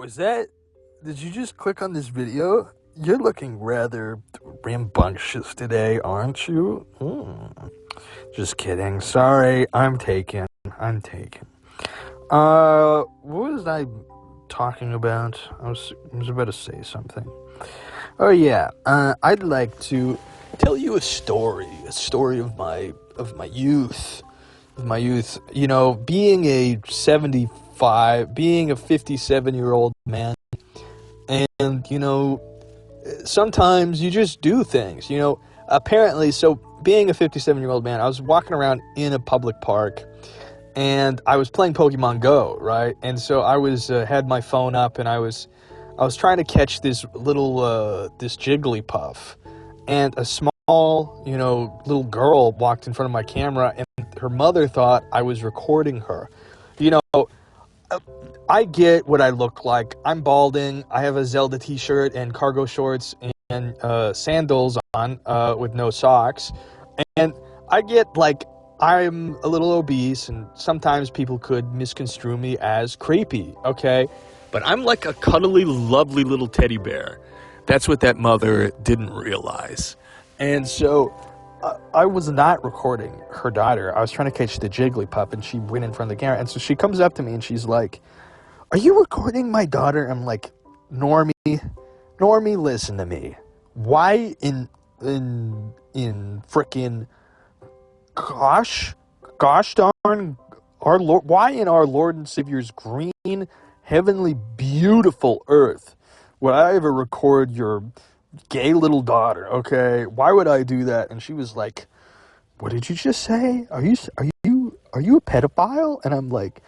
Was that... Did you just click on this video? You're looking rather rambunctious today, aren't you? Just kidding. Sorry, I'm taken. What was I talking about? I was about to say something. Oh yeah, I'd like to tell you a story of my youth. You know, being a 57-year-old man, and you know, sometimes you just do things. You know, apparently, so being a 57-year-old man, I was walking around in a public park, and I was playing Pokemon Go, right? And so I was had my phone up, and I was trying to catch this this Jigglypuff, and a small, little girl walked in front of my camera, and her mother thought I was recording her. You know, I get what I look like. I'm balding. I have a Zelda t-shirt and cargo shorts and sandals on with no socks. And I get, like, I'm a little obese, and sometimes people could misconstrue me as creepy, okay? But I'm like a cuddly, lovely little teddy bear. That's what that mother didn't realize. And so I was not recording her daughter. I was trying to catch the Jigglypuff, and she went in front of the camera. And so she comes up to me, and she's like, "Are you recording my daughter?" I'm like, Normie, listen to me. Why in frickin' gosh darn our Lord, why in our Lord and Savior's green, heavenly, beautiful earth would I ever record your gay little daughter? Okay, why would I do that? And she was like, "What did you just say? Are you a pedophile?" And I'm like,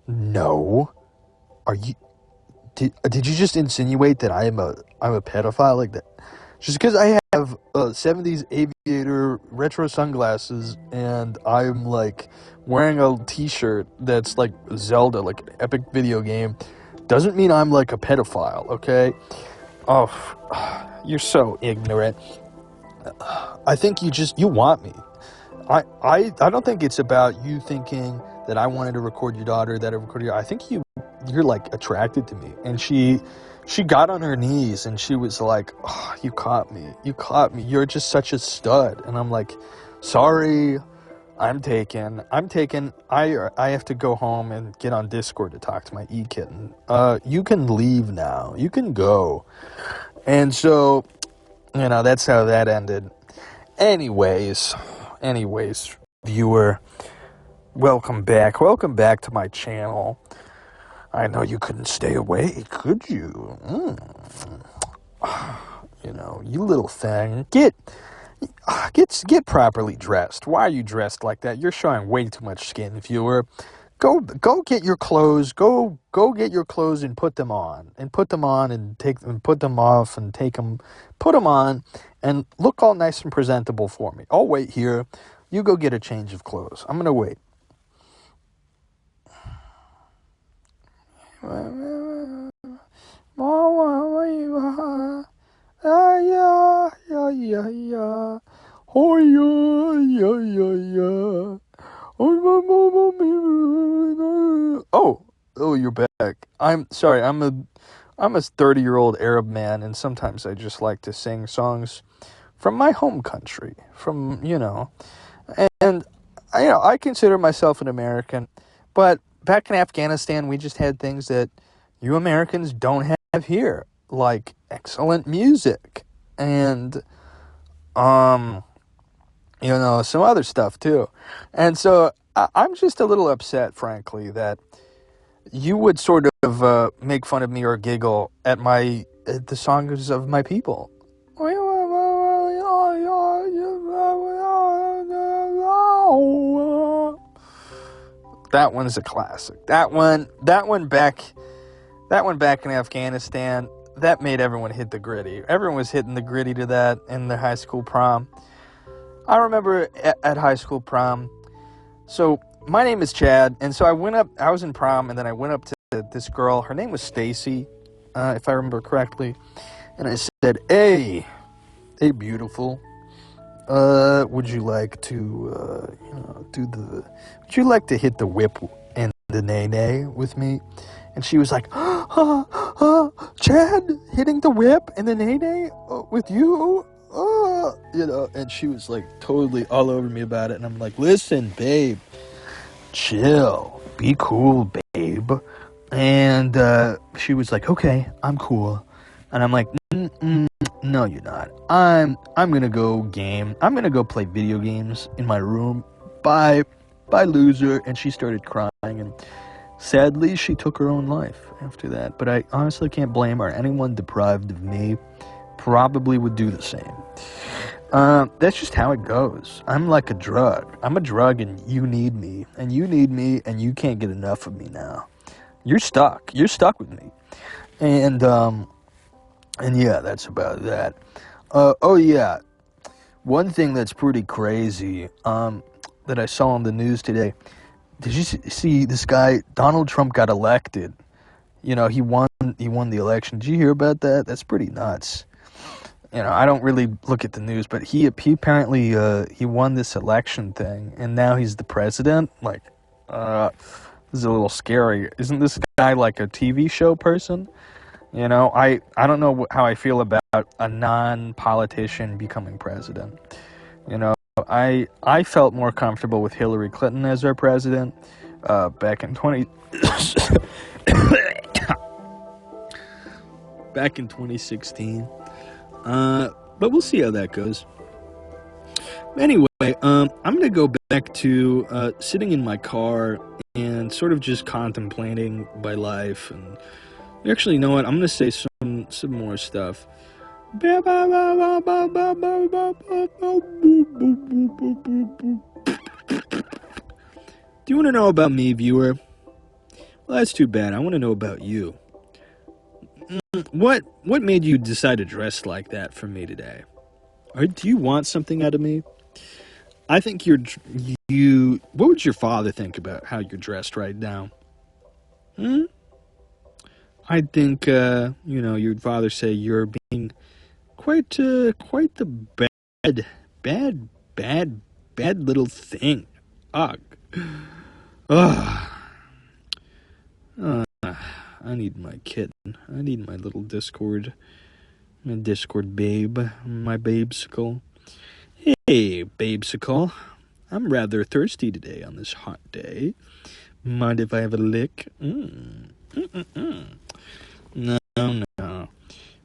"No. Are you? Did you just insinuate that I'm a pedophile like that? Just because I have 70s aviator retro sunglasses and I'm like wearing a t-shirt that's like Zelda, like an epic video game, doesn't mean I'm like a pedophile, okay?" Oh, you're so ignorant. I think you want me. I don't think it's about you thinking that I wanted to record your daughter, that I recorded you. I think you're like attracted to me. And she got on her knees and she was like, "Oh, you caught me. You're just such a stud." And I'm like, "Sorry, I'm taken. I have to go home and get on Discord to talk to my e-kitten. You can leave now. You can go." And so, that's how that ended. Anyways, viewer, welcome back to my channel. I know you couldn't stay away, could you? You little thing. Get properly dressed. Why are you dressed like that? You're showing way too much skin, viewer. Go get your clothes. Go get your clothes and put them on. And put them on and put them off and put them on and look all nice and presentable for me. I'll wait here. You go get a change of clothes. I'm going to wait. Oh, you're back. I'm sorry. I'm a 30-year-old Arab man, and sometimes I just like to sing songs from my home country, and I consider myself an American, but back in Afghanistan, we just had things that you Americans don't have here, like excellent music and some other stuff too. And so I'm just a little upset, frankly, that you would sort of make fun of me or giggle at the songs of my people. That one's a classic. That one back in Afghanistan, that made everyone hit the gritty. Everyone was hitting the gritty to that in their high school prom. I remember at high school prom. So my name is Chad, and so I was in prom, and then I went up to this girl. Her name was Stacy, if I remember correctly. And I said, Hey, beautiful. Would you like to, would you like to hit the whip and the nay-nay with me?" And she was like, "Oh, Chad hitting the whip in the Nene with you? And she was like totally all over me about it. And I'm like, listen, babe, chill, be cool, babe. And she was like, okay, I'm cool. And I'm like, no, you're not. I'm gonna go game. I'm gonna go play video games in my room. Bye, loser. And she started crying, and sadly, she took her own life after that. But I honestly can't blame her. Anyone deprived of me probably would do the same. That's just how it goes. I'm like a drug. I'm a drug, and you need me, and you need me, and you can't get enough of me now. You're stuck. You're stuck with me. And yeah, that's about that. Oh yeah, one thing that's pretty crazy, that I saw on the news today. Did you see this guy, Donald Trump, got elected? You know, he won the election. Did you hear about that? That's pretty nuts. You know, I don't really look at the news, but he apparently, he won this election thing, and now he's the president. Like, this is a little scary. Isn't this guy like a TV show person? You know, I don't know how I feel about a non-politician becoming president. You know, I felt more comfortable with Hillary Clinton as our president back in 2016. But we'll see how that goes. Anyway, I'm gonna go back to sitting in my car and sort of just contemplating my life. And actually, you know what? I'm gonna say some more stuff. Do you want to know about me, viewer? Well, that's too bad. I want to know about you. What made you decide to dress like that for me today? Or do you want something out of me? I think what would your father think about how you're dressed right now? I think, your father say you're being quite the bad little thing. Ugh. I need my kitten. I need my little Discord babe, my babesicle. Hey, babesicle. I'm rather thirsty today on this hot day. Mind if I have a lick? No.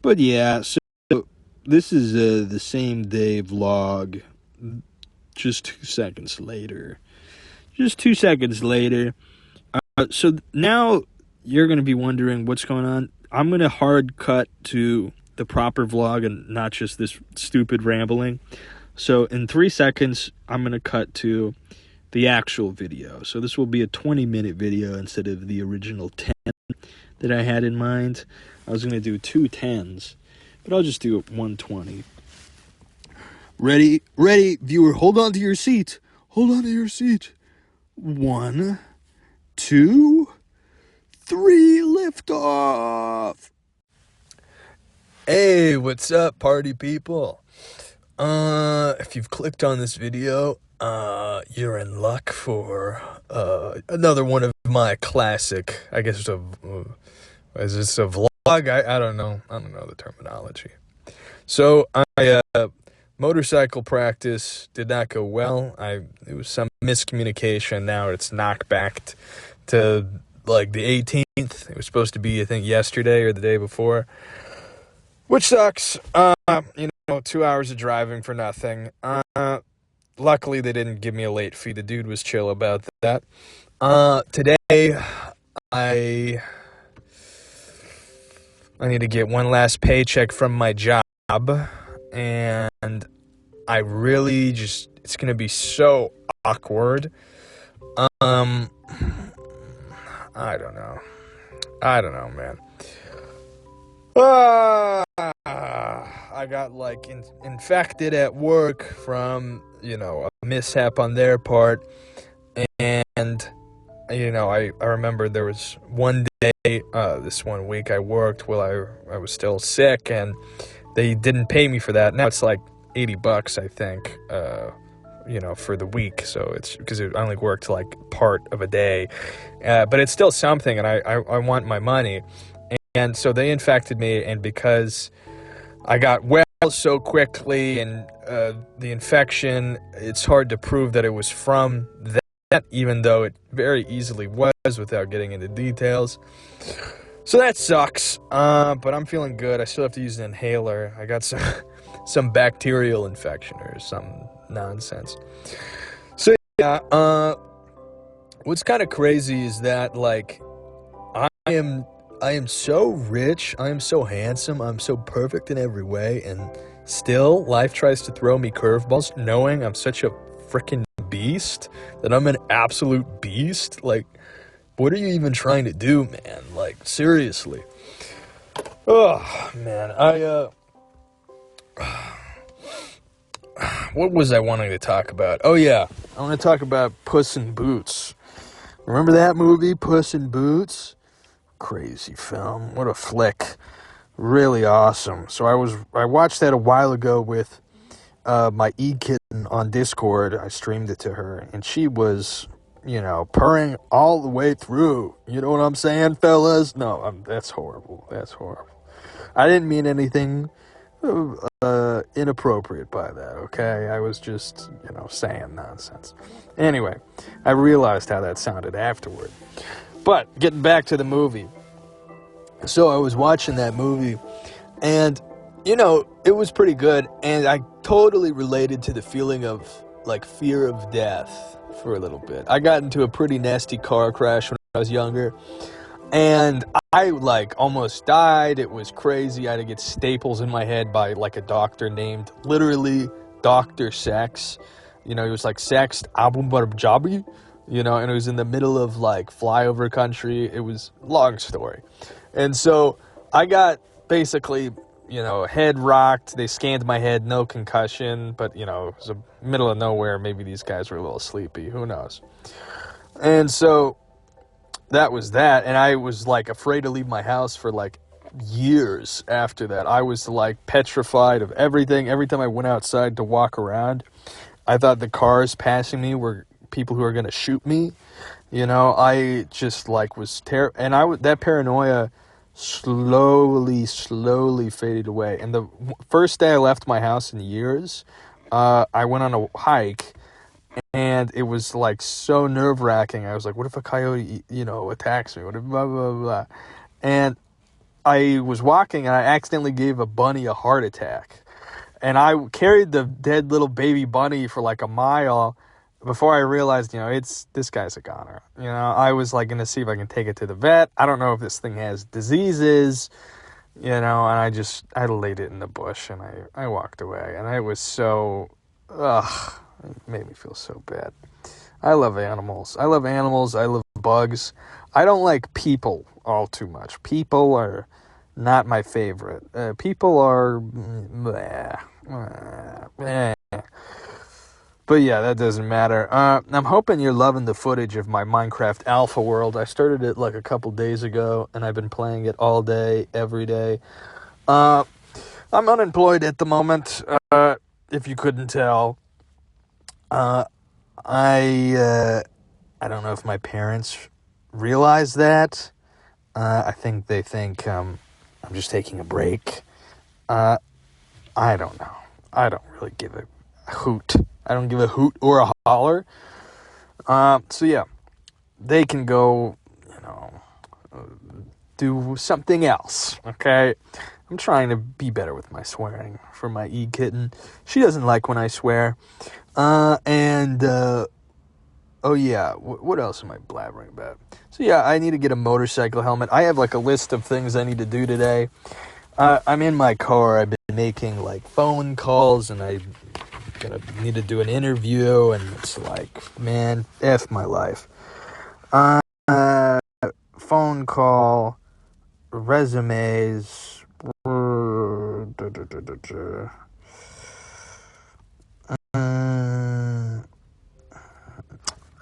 But yeah, so this is the same day vlog, just 2 seconds later. So now you're going to be wondering what's going on. I'm going to hard cut to the proper vlog and not just this stupid rambling. So in 3 seconds, I'm going to cut to the actual video. So this will be a 20-minute video instead of the original 10 that I had in mind. I was going to do 2 10s, but I'll just do 120. Ready, viewer, hold on to your seat. 1, 2, 3, lift off. Hey, what's up, party people? If you've clicked on this video, you're in luck for another one of my classic, I guess is this a vlog? I don't know the terminology. So motorcycle practice did not go well. It was some miscommunication. Now it's knocked back to like the 18th. It was supposed to be, I think, yesterday or the day before, which sucks. 2 hours of driving for nothing. Luckily, they didn't give me a late fee. The dude was chill about that. Today, I need to get one last paycheck from my job, and I really it's going to be so awkward. I don't know, man. I got like infected at work from, a mishap on their part. And, I remember there was one day, this one week I worked while I was still sick, and they didn't pay me for that. Now it's like $80, I think, for the week. So it's because I only worked like part of a day, but it's still something, and I want my money. And so they infected me, and because I got well so quickly, and the infection, it's hard to prove that it was from that, even though it very easily was without getting into details. So that sucks, but I'm feeling good. I still have to use an inhaler. I got some bacterial infection or some nonsense. So yeah, what's kind of crazy is that, like, I am so rich, I am so handsome, I'm so perfect in every way, and still life tries to throw me curveballs, knowing I'm such a freaking beast, that I'm an absolute beast. Like, what are you even trying to do, man? Like, seriously. Oh, man, what was I wanting to talk about? Oh, yeah, I want to talk about Puss in Boots. Remember that movie, Puss in Boots? Crazy film. What a flick. Really awesome. So I watched that a while ago with my e-kitten on Discord. I streamed it to her, and she was, purring all the way through. You know what I'm saying, fellas? No, that's horrible. That's horrible. I didn't mean anything inappropriate by that, okay? I was just, saying nonsense. Anyway, I realized how that sounded afterward. But getting back to the movie. So I was watching that movie, and, it was pretty good, and I totally related to the feeling of, like, fear of death for a little bit. I got into a pretty nasty car crash when I was younger, and I, like, almost died. It was crazy. I had to get staples in my head by, like, a doctor named, literally, Dr. Sex. He was like, Sexed Abu Barjabi, and it was in the middle of, like, flyover country. It was a long story. And so I got basically, head rocked. They scanned my head, no concussion, but, it was the middle of nowhere. Maybe these guys were a little sleepy. Who knows? And so that was that. And I was, like, afraid to leave my house for, like, years after that. I was, like, petrified of everything. Every time I went outside to walk around, I thought the cars passing me were people who are going to shoot me. I just, like, was and that paranoia slowly faded away. And the first day I left my house in years, I went on a hike, and it was, like, so nerve-wracking. I was like, what if a coyote, attacks me? What if blah, blah, blah. And I was walking, and I accidentally gave a bunny a heart attack. And I carried the dead little baby bunny for, like, a mile before I realized, this guy's a goner. I was, like, going to see if I can take it to the vet. I don't know if this thing has diseases, and I laid it in the bush, and I walked away. And I was so, it made me feel so bad. I love animals. I love bugs. I don't like people all too much. People are not my favorite. People are, But yeah, that doesn't matter. I'm hoping you're loving the footage of my Minecraft Alpha World. I started it like a couple days ago, and I've been playing it all day, every day. I'm unemployed at the moment, if you couldn't tell. I don't know if my parents realize that. I think they think I'm just taking a break. I don't know. I don't really give a hoot. I don't give a hoot or a holler. So yeah, they can go, do something else, okay? I'm trying to be better with my swearing for my e-kitten. She doesn't like when I swear. Oh yeah, what else am I blabbering about? So yeah, I need to get a motorcycle helmet. I have, like, a list of things I need to do today. I'm in my car. I've been making, like, phone calls, and I need to do an interview, and it's like, man, F my life. Phone call, resumes,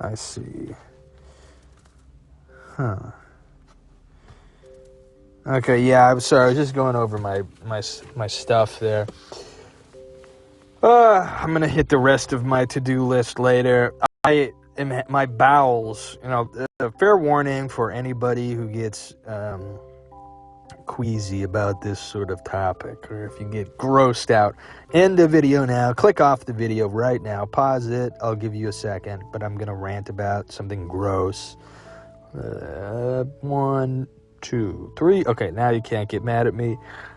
I see. Huh. Okay, yeah, I'm sorry. I was just going over my stuff there. I'm gonna hit the rest of my to-do list later. My bowels, fair warning for anybody who gets queasy about this sort of topic, or if you get grossed out, end the video now. Click off the video right now. Pause it. I'll give you a second, but I'm going to rant about something gross. 1, 2, 3. Okay, now you can't get mad at me.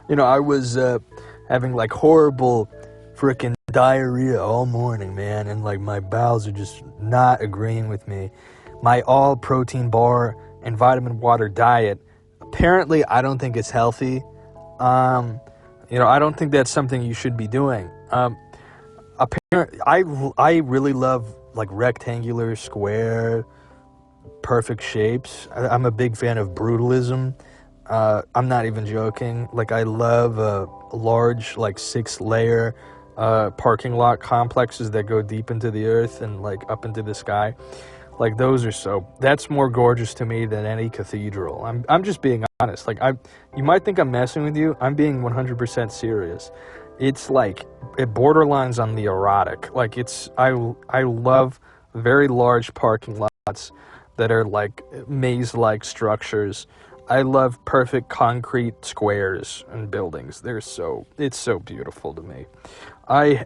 I was having like horrible freaking diarrhea all morning, man, and like my bowels are just not agreeing with me. My all protein bar and vitamin water diet, apparently I don't think it's healthy. I don't think that's something you should be doing. Apparently I really love like rectangular, square, perfect shapes. I'm a big fan of brutalism. I'm not even joking. Like, I love large, like 6-layer parking lot complexes that go deep into the earth and like up into the sky. Like, that's more gorgeous to me than any cathedral. I'm just being honest. Like, you might think I'm messing with you. I'm being 100% serious. It's like, it borderlines on the erotic. Like, I love very large parking lots that are like maze-like structures. I love perfect concrete squares and buildings. It's so beautiful to me. I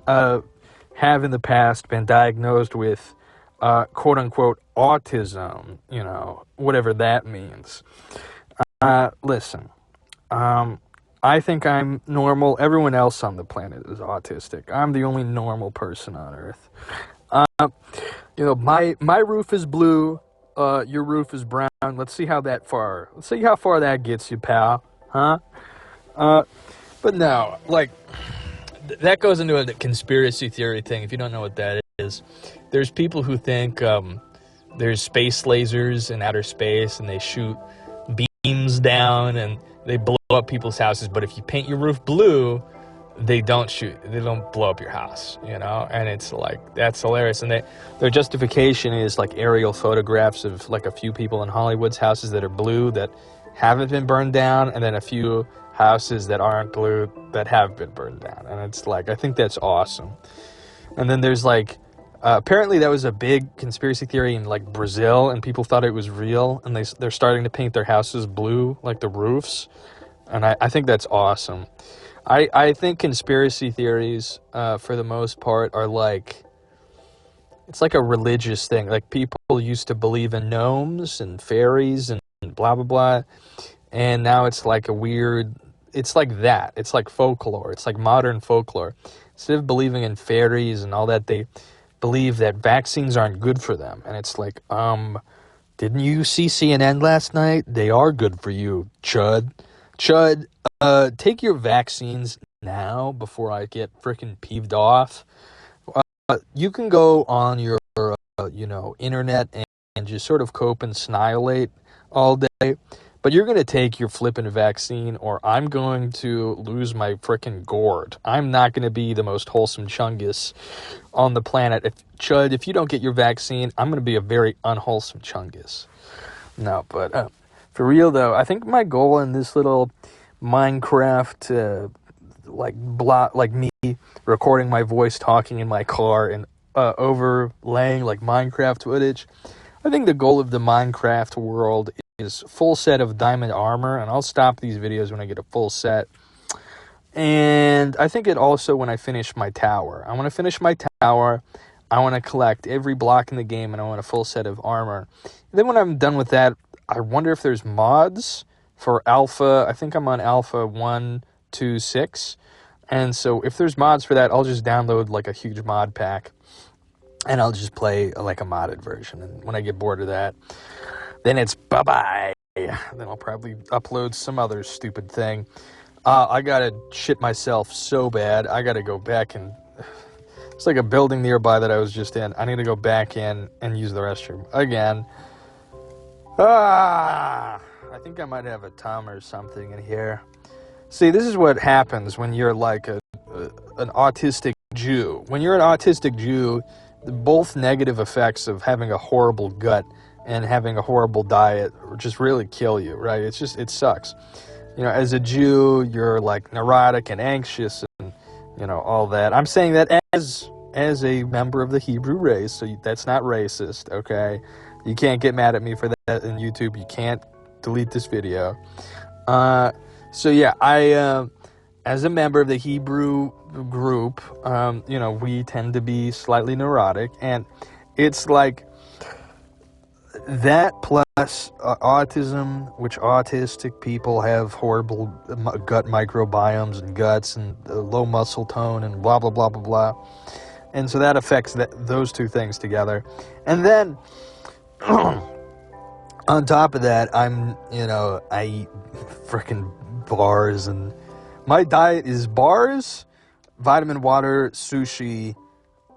have in the past been diagnosed with quote-unquote autism, whatever that means. Listen, I think I'm normal. Everyone else on the planet is autistic. I'm the only normal person on Earth. My roof is blue. Your roof is brown. Let's see how far that gets you, pal. Huh? But no, like, that goes into a conspiracy theory thing. If you don't know what that is, there's people who think there's space lasers in outer space and they shoot beams down and they blow up people's houses. But if you paint your roof blue, they don't blow up your house, and it's like, that's hilarious. And their justification is like aerial photographs of like a few people in Hollywood's houses that are blue that haven't been burned down, and then a few houses that aren't blue that have been burned down. And it's like, I think that's awesome. And then there's like, apparently that was a big conspiracy theory in like Brazil, and people thought it was real, and they're starting to paint their houses blue, like the roofs. And I think that's awesome. I think conspiracy theories, for the most part, are like, it's like a religious thing. Like, people used to believe in gnomes and fairies and blah, blah, blah. And now it's like it's like that. It's like folklore. It's like modern folklore. Instead of believing in fairies and all that, they believe that vaccines aren't good for them. And it's like, didn't you see CNN last night? They are good for you, Chud. Chud, take your vaccines now before I get freaking peeved off. You can go on your, internet and just sort of cope and snihilate all day, but you're going to take your flippin' vaccine or I'm going to lose my freaking gourd. I'm not going to be the most wholesome chungus on the planet. Chud, if you don't get your vaccine, I'm going to be a very unwholesome chungus. No, but for real though, I think my goal in this little Minecraft, like me recording my voice talking in my car and overlaying like Minecraft footage, I think the goal of the Minecraft world is full set of diamond armor, and I'll stop these videos when I get a full set. And I think it also when I finish my tower. I want to finish my tower. I want to collect every block in the game, and I want a full set of armor. And then when I'm done with that, I wonder if there's mods for alpha. I think I'm on alpha 1.2.6. And so if there's mods for that, I'll just download like a huge mod pack and I'll just play like a modded version. And when I get bored of that, then it's bye-bye. Then I'll probably upload some other stupid thing. I gotta shit myself so bad. I gotta go back and... It's like a building nearby that I was just in. I need to go back in and use the restroom again. I think I might have a tum or something in here. See, this is what happens when you're like an autistic Jew. When you're an autistic Jew, both negative effects of having a horrible gut and having a horrible diet just really kill you, right? It sucks. As a Jew, you're like neurotic and anxious and, all that. I'm saying that as a member of the Hebrew race, so that's not racist, okay? You can't get mad at me for that in YouTube. You can't delete this video. So yeah, I as a member of the Hebrew group, we tend to be slightly neurotic, and it's like that plus autism, which autistic people have horrible gut microbiomes and guts and low muscle tone and blah blah blah blah blah, and so that affects those two things together, and then on top of that, I eat freaking bars, and my diet is bars, vitamin water, sushi,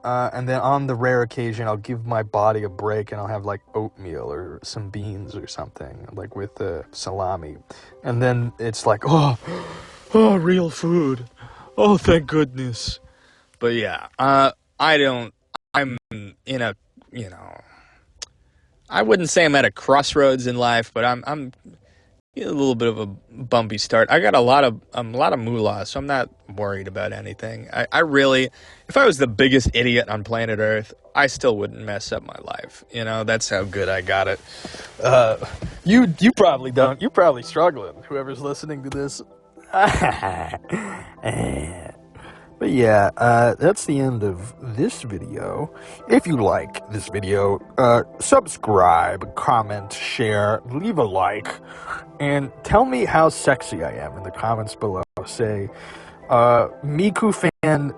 and then on the rare occasion, I'll give my body a break and I'll have like oatmeal or some beans or something, like with salami. And then it's like, oh, real food. Oh, thank goodness. But yeah, I'm in a, I wouldn't say I'm at a crossroads in life, but I'm a little bit of a bumpy start. I got a lot of moolah, so I'm not worried about anything. I really, if I was the biggest idiot on planet Earth, I still wouldn't mess up my life. That's how good I got it. You probably don't. You're probably struggling. Whoever's listening to this. But yeah, that's the end of this video. If you like this video, subscribe, comment, share, leave a like, and tell me how sexy I am in the comments below. Say, Miku fan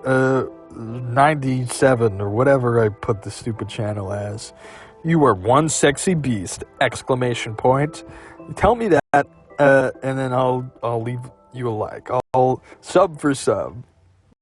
97 or whatever I put the stupid channel as. You are one sexy beast! ! Tell me that, and then I'll leave you a like. I'll sub for sub.